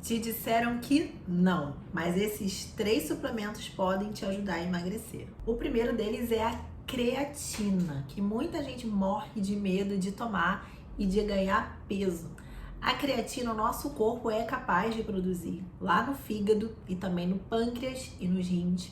Te disseram que não, mas esses 3 suplementos podem te ajudar a emagrecer. O primeiro deles é a creatina, que muita gente morre de medo de tomar e de ganhar peso. A creatina, o nosso corpo é capaz de produzir lá no fígado e também no pâncreas e nos rins.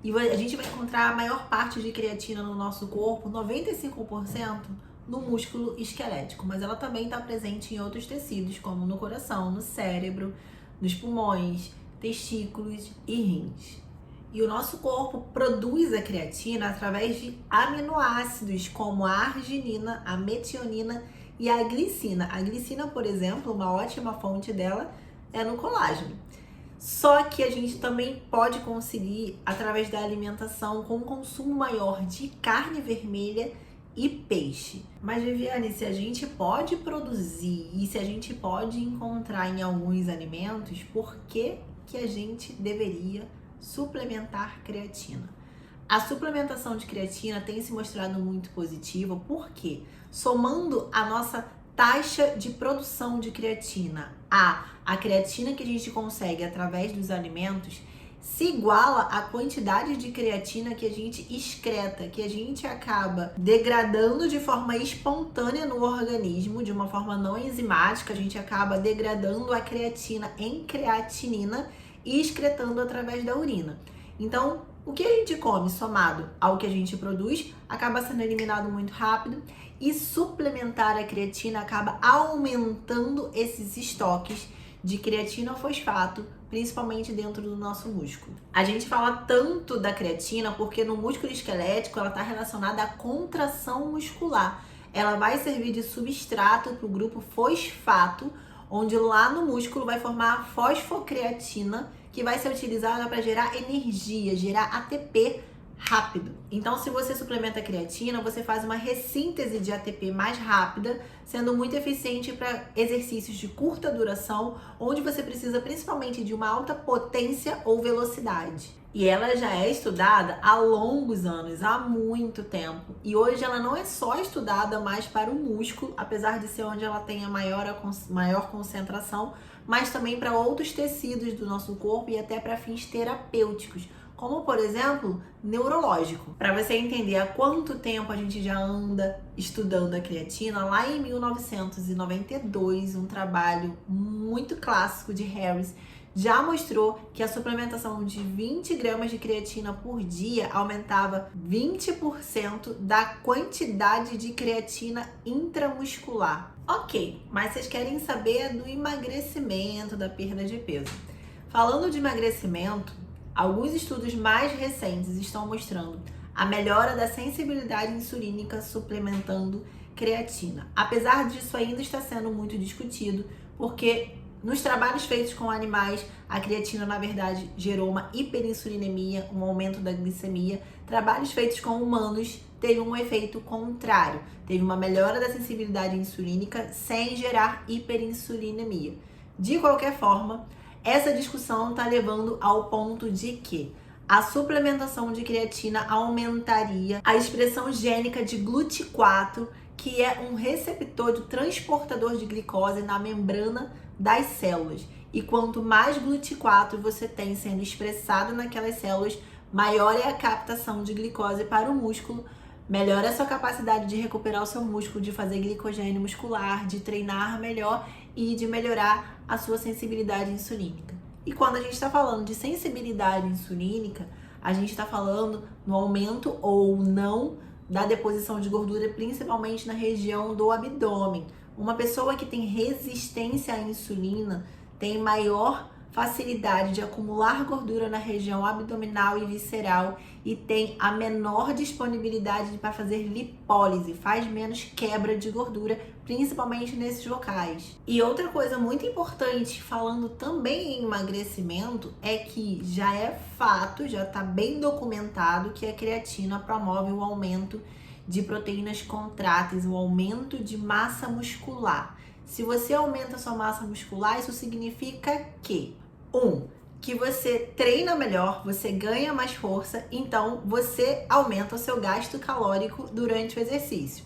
E a gente vai encontrar a maior parte de creatina no nosso corpo, 95%, no músculo esquelético, mas ela também está presente em outros tecidos, como no coração, no cérebro, nos pulmões, testículos e rins. E o nosso corpo produz a creatina através de aminoácidos como a arginina, a metionina e a glicina. A glicina, por exemplo, uma ótima fonte dela é no colágeno. Só que a gente também pode conseguir através da alimentação com um consumo maior de carne vermelha e peixe. Mas, Viviane, se a gente pode produzir e se a gente pode encontrar em alguns alimentos, por que a gente deveria suplementar creatina? A suplementação de creatina tem se mostrado muito positiva porque, somando a nossa taxa de produção de creatina a creatina que a gente consegue através dos alimentos, se iguala à quantidade de creatina que a gente excreta, que a gente acaba degradando de forma espontânea no organismo, de uma forma não enzimática, a gente acaba degradando a creatina em creatinina e excretando através da urina. Então, o que a gente come somado ao que a gente produz acaba sendo eliminado muito rápido e suplementar a creatina acaba aumentando esses estoques de creatina fosfato, principalmente dentro do nosso músculo. A gente fala tanto da creatina porque no músculo esquelético ela está relacionada à contração muscular. Ela vai servir de substrato para o grupo fosfato, onde lá no músculo vai formar a fosfocreatina, que vai ser utilizada para gerar energia, gerar ATP rápido. Então, se você suplementa a creatina, você faz uma ressíntese de ATP mais rápida, sendo muito eficiente para exercícios de curta duração, onde você precisa principalmente de uma alta potência ou velocidade. E ela já é estudada há longos anos, há muito tempo. E hoje ela não é só estudada mais para o músculo, apesar de ser onde ela tem a maior concentração, mas também para outros tecidos do nosso corpo e até para fins terapêuticos, como, por exemplo, neurológico. Para você entender há quanto tempo a gente já anda estudando a creatina, lá em 1992, um trabalho muito clássico de Harris já mostrou que a suplementação de 20 gramas de creatina por dia aumentava 20% da quantidade de creatina intramuscular. Ok, mas vocês querem saber do emagrecimento, da perda de peso. Falando de emagrecimento, alguns estudos mais recentes estão mostrando a melhora da sensibilidade insulínica suplementando creatina. Apesar disso ainda está sendo muito discutido, porque nos trabalhos feitos com animais, a creatina, na verdade, gerou uma hiperinsulinemia, um aumento da glicemia. Trabalhos feitos com humanos teve um efeito contrário. Teve uma melhora da sensibilidade insulínica sem gerar hiperinsulinemia. De qualquer forma, essa discussão está levando ao ponto de que a suplementação de creatina aumentaria a expressão gênica de GLUT4, que é um receptor de transportador de glicose na membrana das células. E quanto mais GLUT4 você tem sendo expressado naquelas células, maior é a captação de glicose para o músculo, melhora a sua capacidade de recuperar o seu músculo, de fazer glicogênio muscular, de treinar melhor e de melhorar a sua sensibilidade insulínica. E quando a gente está falando de sensibilidade insulínica, a gente está falando no aumento ou não da deposição de gordura, principalmente na região do abdômen. Uma pessoa que tem resistência à insulina tem maior facilidade de acumular gordura na região abdominal e visceral e tem a menor disponibilidade para fazer lipólise, faz menos quebra de gordura, principalmente nesses locais. E outra coisa muito importante, falando também em emagrecimento, é que já é fato, já está bem documentado que a creatina promove o aumento de proteínas contráteis, o aumento de massa muscular. Se você aumenta a sua massa muscular, isso significa que que você treina melhor, você ganha mais força, então você aumenta o seu gasto calórico durante o exercício.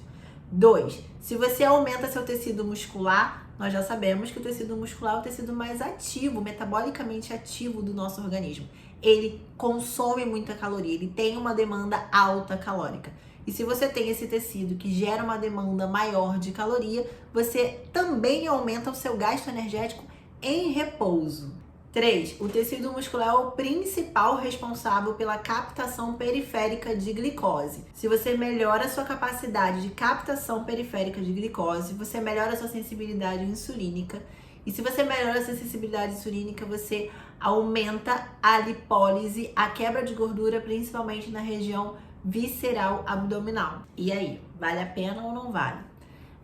2, se você aumenta seu tecido muscular, nós já sabemos que o tecido muscular é o tecido mais ativo, metabolicamente ativo do nosso organismo. Ele consome muita caloria, ele tem uma demanda alta calórica. E se você tem esse tecido que gera uma demanda maior de caloria, você também aumenta o seu gasto energético em repouso. 3. O tecido muscular é o principal responsável pela captação periférica de glicose. Se você melhora a sua capacidade de captação periférica de glicose, você melhora a sua sensibilidade insulínica. E se você melhora a sua sensibilidade insulínica, você aumenta a lipólise, a quebra de gordura, principalmente na região visceral abdominal. E aí, vale a pena ou não vale?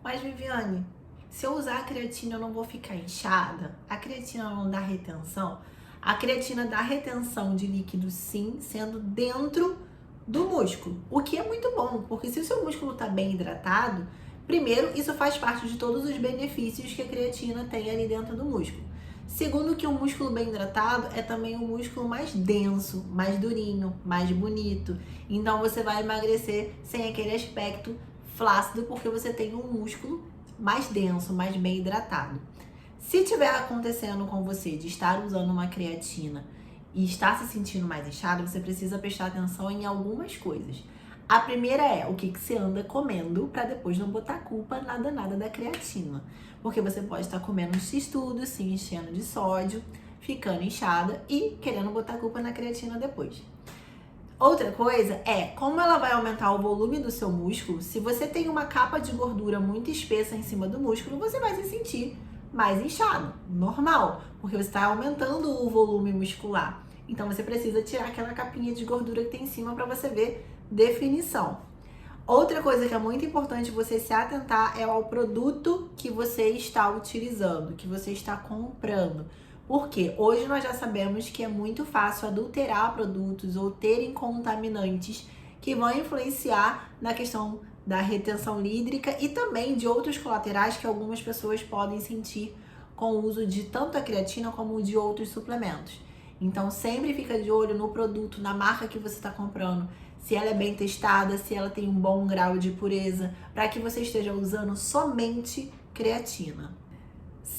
Mas, Viviane, se eu usar a creatina eu não vou ficar inchada? A creatina não dá retenção? A creatina dá retenção de líquido sim, sendo dentro do músculo. O que é muito bom, porque se o seu músculo está bem hidratado, primeiro, isso faz parte de todos os benefícios que a creatina tem ali dentro do músculo. Segundo, que o músculo bem hidratado é também um músculo mais denso, mais durinho, mais bonito. Então você vai emagrecer sem aquele aspecto flácido, porque você tem um músculo mais denso, mais bem hidratado. Se tiver acontecendo com você de estar usando uma creatina e estar se sentindo mais inchado, você precisa prestar atenção em algumas coisas. A primeira é o que você anda comendo, para depois não botar culpa nada da creatina. Porque você pode estar comendo x-tudo, se enchendo de sódio, ficando inchada e querendo botar culpa na creatina depois. Outra coisa é como ela vai aumentar o volume do seu músculo. Se você tem uma capa de gordura muito espessa em cima do músculo, você vai se sentir mais inchado, normal, porque você está aumentando o volume muscular. Então você precisa tirar aquela capinha de gordura que tem em cima para você ver definição. Outra coisa que é muito importante você se atentar é ao produto que você está utilizando, que você está comprando. Porque hoje nós já sabemos que é muito fácil adulterar produtos ou terem contaminantes que vão influenciar na questão da retenção hídrica e também de outros colaterais que algumas pessoas podem sentir com o uso de tanto a creatina como de outros suplementos. Então sempre fica de olho no produto, na marca que você está comprando, se ela é bem testada, se ela tem um bom grau de pureza, para que você esteja usando somente creatina.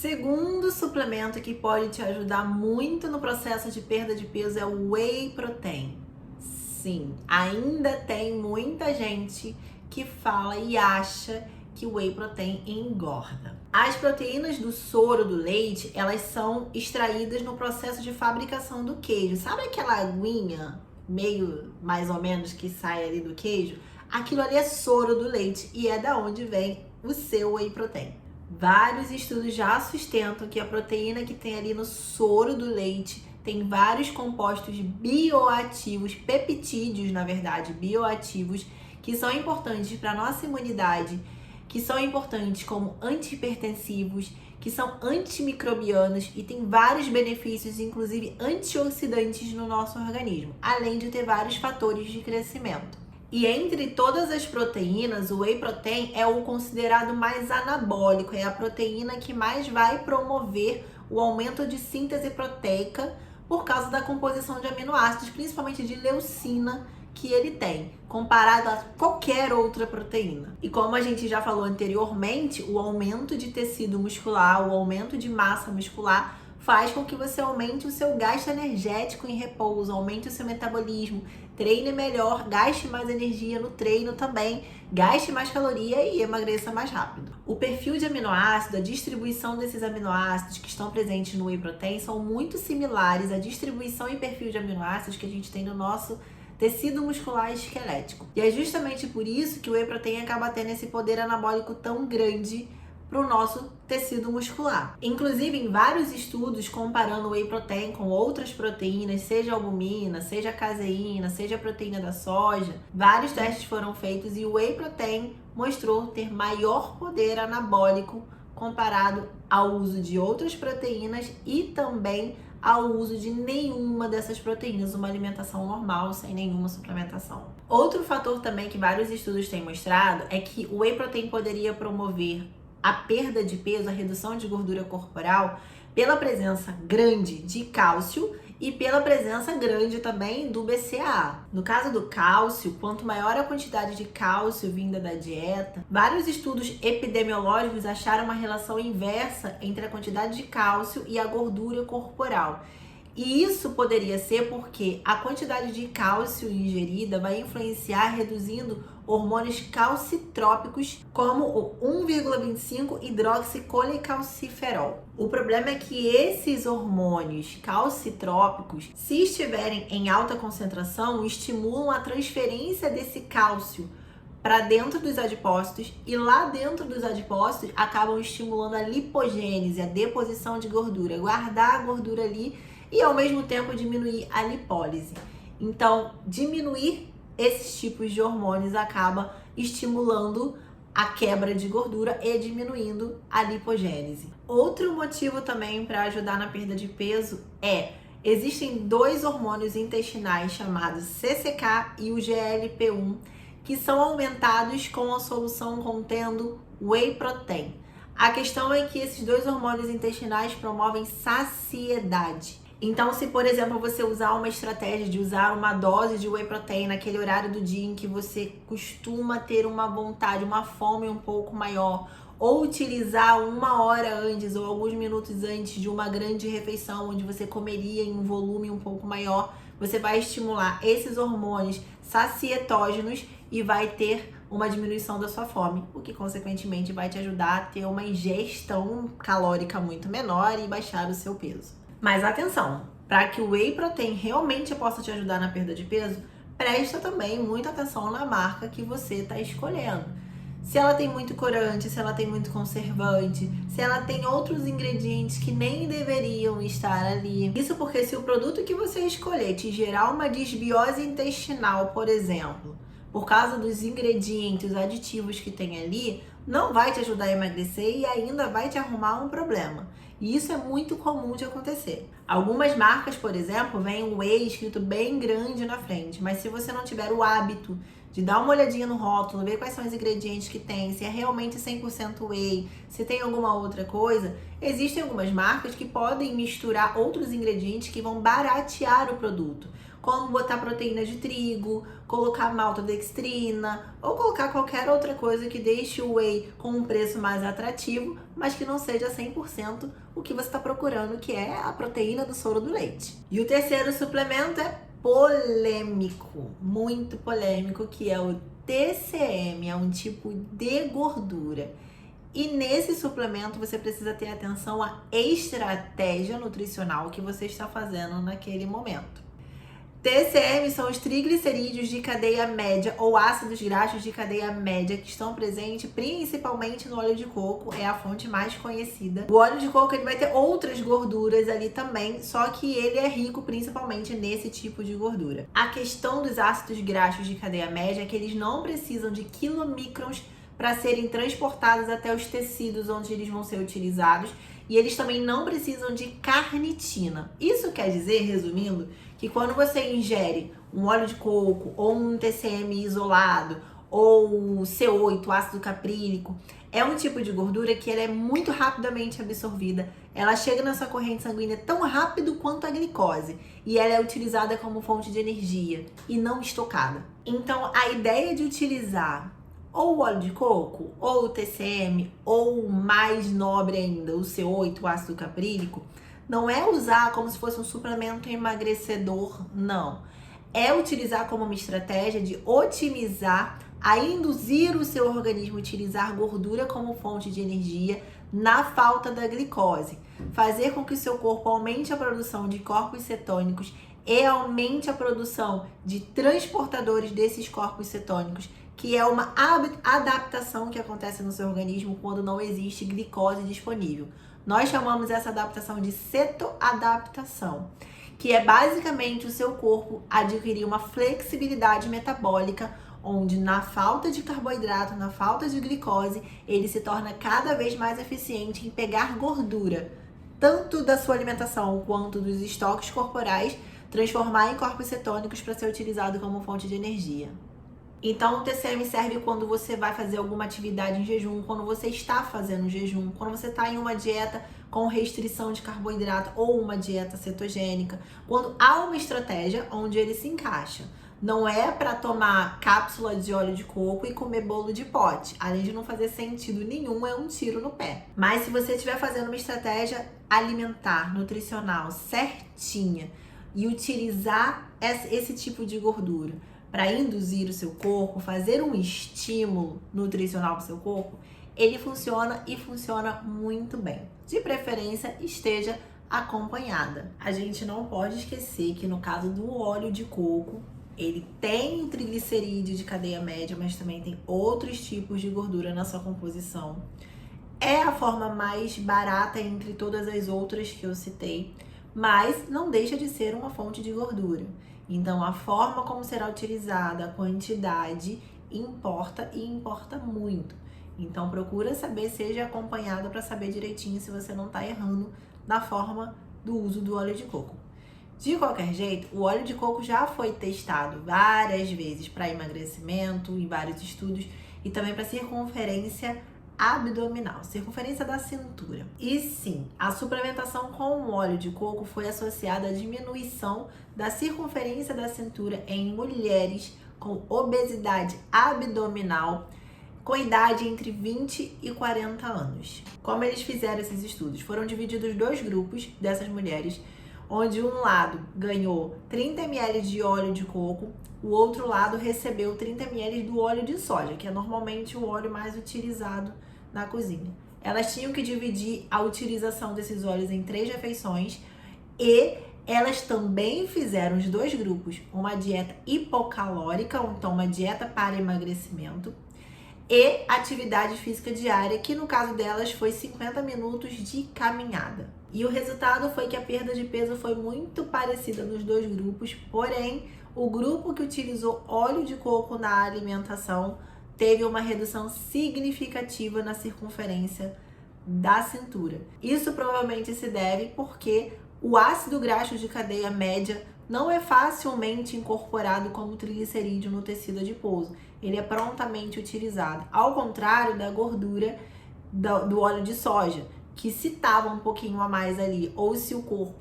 Segundo suplemento que pode te ajudar muito no processo de perda de peso é o Whey Protein. Sim, ainda tem muita gente que fala e acha que o Whey Protein engorda. As proteínas do soro do leite, elas são extraídas no processo de fabricação do queijo. Sabe aquela aguinha, meio mais ou menos, que sai ali do queijo? Aquilo ali é soro do leite e é da onde vem o seu Whey Protein. Vários estudos já sustentam que a proteína que tem ali no soro do leite tem vários compostos bioativos, peptídeos, na verdade, bioativos, que são importantes para a nossa imunidade, que são importantes como antihipertensivos, que são antimicrobianos e tem vários benefícios, inclusive antioxidantes no nosso organismo, além de ter vários fatores de crescimento. E entre todas as proteínas, o Whey Protein é o considerado mais anabólico, é a proteína que mais vai promover o aumento de síntese proteica por causa da composição de aminoácidos, principalmente de leucina, que ele tem, comparado a qualquer outra proteína. E como a gente já falou anteriormente, o aumento de tecido muscular, o aumento de massa muscular, faz com que você aumente o seu gasto energético em repouso, aumente o seu metabolismo, treine melhor, gaste mais energia no treino também, gaste mais caloria e emagreça mais rápido. O perfil de aminoácido, a distribuição desses aminoácidos que estão presentes no Whey Protein são muito similares à distribuição e perfil de aminoácidos que a gente tem no nosso tecido muscular esquelético. E é justamente por isso que o Whey Protein acaba tendo esse poder anabólico tão grande para o nosso tecido muscular. Inclusive, em vários estudos comparando o Whey Protein com outras proteínas, seja albumina, seja caseína, seja proteína da soja, vários testes foram feitos e o Whey Protein mostrou ter maior poder anabólico comparado ao uso de outras proteínas e também ao uso de nenhuma dessas proteínas, uma alimentação normal, sem nenhuma suplementação. Outro fator também que vários estudos têm mostrado é que o Whey Protein poderia promover a perda de peso, a redução de gordura corporal, pela presença grande de cálcio e pela presença grande também do BCAA. No caso do cálcio, quanto maior a quantidade de cálcio vinda da dieta, vários estudos epidemiológicos acharam uma relação inversa entre a quantidade de cálcio e a gordura corporal. E isso poderia ser porque a quantidade de cálcio ingerida vai influenciar reduzindo hormônios calcitrópicos como o 1,25-hidroxicolecalciferol. O problema é que esses hormônios calcitrópicos, se estiverem em alta concentração, estimulam a transferência desse cálcio para dentro dos adipócitos e lá dentro dos adipócitos acabam estimulando a lipogênese, a deposição de gordura, guardar a gordura ali e ao mesmo tempo diminuir a lipólise. Então, diminuir esses tipos de hormônios acaba estimulando a quebra de gordura e diminuindo a lipogênese. Outro motivo também para ajudar na perda de peso existem dois hormônios intestinais chamados CCK e o GLP-1 que são aumentados com a solução contendo whey protein. A questão é que esses dois hormônios intestinais promovem saciedade. Então, se por exemplo você usar uma estratégia de usar uma dose de whey protein naquele horário do dia em que você costuma ter uma vontade, uma fome um pouco maior, ou utilizar 1 hora antes ou alguns minutos antes de uma grande refeição onde você comeria em um volume um pouco maior, você vai estimular esses hormônios sacietógenos e vai ter uma diminuição da sua fome, o que consequentemente vai te ajudar a ter uma ingestão calórica muito menor e baixar o seu peso. Mas atenção, para que o whey protein realmente possa te ajudar na perda de peso, presta também muita atenção na marca que você está escolhendo. Se ela tem muito corante, se ela tem muito conservante, se ela tem outros ingredientes que nem deveriam estar ali. Isso porque se o produto que você escolher te gerar uma desbiose intestinal, por exemplo, por causa dos ingredientes aditivos que tem ali, não vai te ajudar a emagrecer e ainda vai te arrumar um problema. E isso é muito comum de acontecer. Algumas marcas, por exemplo, vem um whey escrito bem grande na frente, mas se você não tiver o hábito de dar uma olhadinha no rótulo, ver quais são os ingredientes que tem, se é realmente 100% whey, se tem alguma outra coisa, existem algumas marcas que podem misturar outros ingredientes que vão baratear o produto, como botar proteína de trigo, colocar maltodextrina ou colocar qualquer outra coisa que deixe o whey com um preço mais atrativo, mas que não seja 100% o que você está procurando, que é a proteína do soro do leite. E o terceiro suplemento é polêmico, muito polêmico, que é o TCM, é um tipo de gordura. E nesse suplemento você precisa ter atenção à estratégia nutricional que você está fazendo naquele momento. TCM são os triglicerídeos de cadeia média ou ácidos graxos de cadeia média que estão presentes principalmente no óleo de coco, é a fonte mais conhecida. O óleo de coco ele vai ter outras gorduras ali também, só que ele é rico principalmente nesse tipo de gordura. A questão dos ácidos graxos de cadeia média é que eles não precisam de quilomicrons para serem transportados até os tecidos onde eles vão ser utilizados e eles também não precisam de carnitina. Isso quer dizer, resumindo, que quando você ingere um óleo de coco ou um TCM isolado ou C8, ácido caprílico, é um tipo de gordura que ela é muito rapidamente absorvida. Ela chega na sua corrente sanguínea tão rápido quanto a glicose e ela é utilizada como fonte de energia e não estocada. Então, a ideia de utilizar ou o óleo de coco, ou o TCM, ou mais nobre ainda, o C8, o ácido caprílico, não é usar como se fosse um suplemento emagrecedor, não. É utilizar como uma estratégia de otimizar, a induzir o seu organismo a utilizar gordura como fonte de energia na falta da glicose. Fazer com que o seu corpo aumente a produção de corpos cetônicos e aumente a produção de transportadores desses corpos cetônicos, que é uma adaptação que acontece no seu organismo quando não existe glicose disponível. Nós chamamos essa adaptação de cetoadaptação, que é basicamente o seu corpo adquirir uma flexibilidade metabólica, onde na falta de carboidrato, na falta de glicose, ele se torna cada vez mais eficiente em pegar gordura, tanto da sua alimentação quanto dos estoques corporais, transformar em corpos cetônicos para ser utilizado como fonte de energia. Então, o TCM serve quando você vai fazer alguma atividade em jejum, quando você está fazendo jejum, quando você está em uma dieta com restrição de carboidrato ou uma dieta cetogênica, quando há uma estratégia onde ele se encaixa. Não é para tomar cápsula de óleo de coco e comer bolo de pote. Além de não fazer sentido nenhum, é um tiro no pé. Mas se você estiver fazendo uma estratégia alimentar, nutricional certinha e utilizar esse tipo de gordura para induzir o seu corpo, fazer um estímulo nutricional para o seu corpo, ele funciona e funciona muito bem. De preferência, esteja acompanhada. A gente não pode esquecer que no caso do óleo de coco, ele tem triglicerídeo de cadeia média, mas também tem outros tipos de gordura na sua composição. É a forma mais barata entre todas as outras que eu citei, mas não deixa de ser uma fonte de gordura. Então, a forma como será utilizada, a quantidade, importa e importa muito. Então, procura saber, seja acompanhada para saber direitinho se você não está errando na forma do uso do óleo de coco. De qualquer jeito, o óleo de coco já foi testado várias vezes para emagrecimento, em vários estudos, e também para circunferência abdominal, circunferência da cintura. E sim, a suplementação com o óleo de coco foi associada à diminuição da circunferência da cintura em mulheres com obesidade abdominal com idade entre 20 e 40 anos. Como eles fizeram esses estudos? Foram divididos 2 grupos dessas mulheres, onde um lado ganhou 30 ml de óleo de coco, o outro lado recebeu 30 ml do óleo de soja, que é normalmente o óleo mais utilizado na cozinha. Elas tinham que dividir a utilização desses óleos em 3 refeições e elas também fizeram, os 2 grupos, uma dieta hipocalórica, então uma dieta para emagrecimento, e atividade física diária, que no caso delas foi 50 minutos de caminhada. E o resultado foi que a perda de peso foi muito parecida nos 2 grupos, porém, o grupo que utilizou óleo de coco na alimentação teve uma redução significativa na circunferência da cintura. Isso provavelmente se deve porque o ácido graxo de cadeia média não é facilmente incorporado como triglicerídeo no tecido adiposo. Ele é prontamente utilizado, ao contrário da gordura do óleo de soja, que se estava um pouquinho a mais ali, ou se o corpo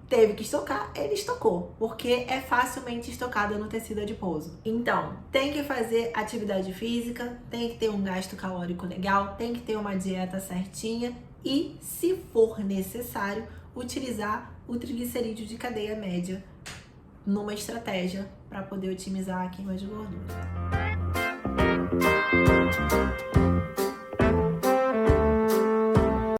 teve que estocar, ele estocou, porque é facilmente estocada no tecido adiposo. Então, tem que fazer atividade física, tem que ter um gasto calórico legal, tem que ter uma dieta certinha e, se for necessário, utilizar o triglicerídeo de cadeia média numa estratégia para poder otimizar a queima de gordura.